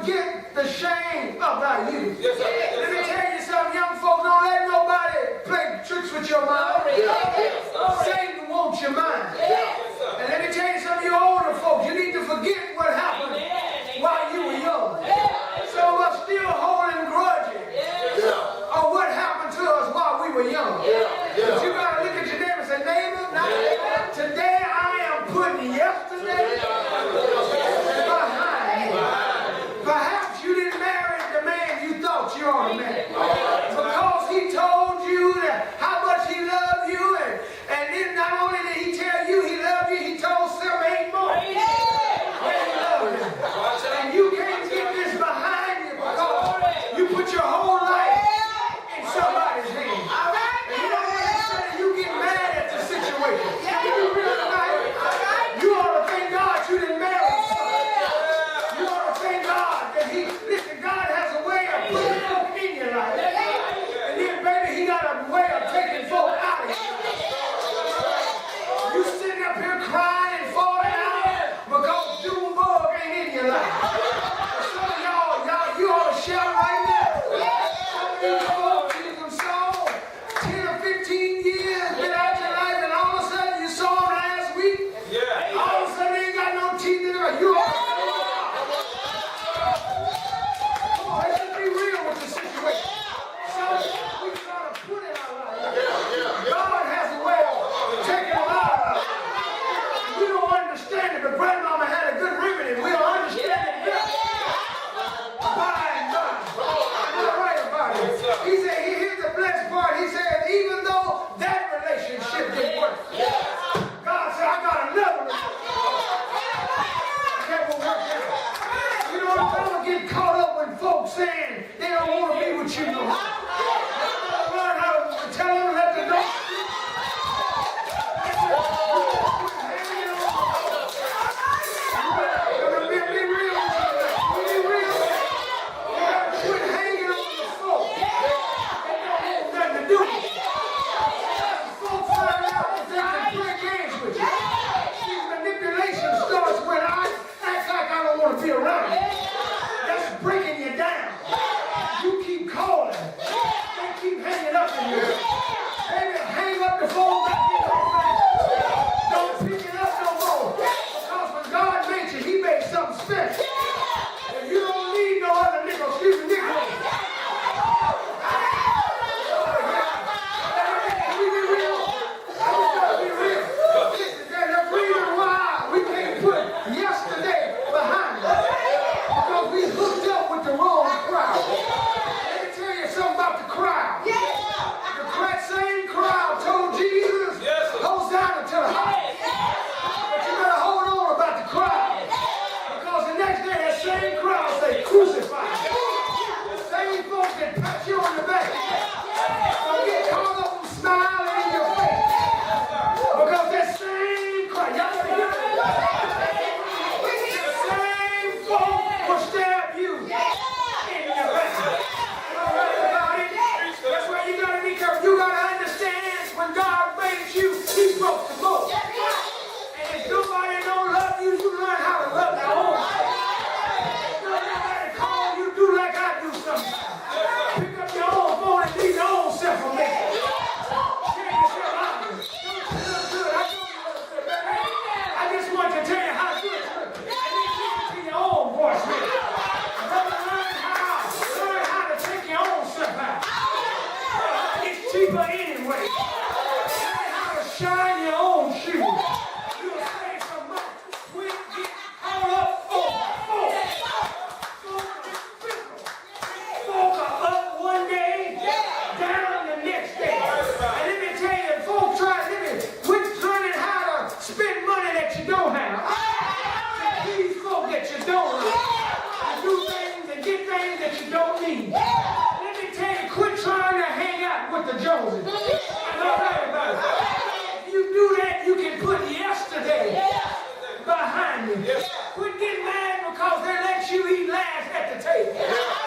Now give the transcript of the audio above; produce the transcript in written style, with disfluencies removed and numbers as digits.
forget the shame about you. Let me tell you something, young folks, don't let nobody play tricks with your mind. Satan wants your mind. And let me tell you something, you older folks, you need to forget what happened while you were young. Some of us still holding grudges on what happened to us while we were young. But you got to look at your neighbor and say, neighbor, today I am putting yesterday behind me. Perhaps you didn't marry the man you thought you ought to marry. Because he told you that how much he loved you, and then not only did he tell you he loved you, he told 7, 8 more that he loved you. And you can't get this behind you because you put your whole life in somebody's hands. And you know what I'm saying? You get mad at the situation. You realize you ought to thank God you didn't marry somebody. You ought to thank God that listen, God has a way of putting folk in your life. And then, baby, he got a way of taking folk out of you. You sitting up here crying and falling out because June bug ain't in your life. Some of y'all, you ought to shout right now. Some of you folks, you can saw 10 or 15 years been out your life, and all of a sudden you saw them last week. All of a sudden they ain't got no teeth in them. You ought to come on, let's just be real with the situation. Some we try to put in our life. God has a way of taking them out of us. We don't understand it, but grandmama had a good remedy. We'll understand it better. By and by. I'm not right about it. He said, here's the blessed part. He said, even though that relationship didn't work, God said, I got another relationship that will work out. You know, don't get caught up when folks saying they don't want to be with you no more. Learn how to tell them, let the door. Quit getting mad because they let you eat last at the table.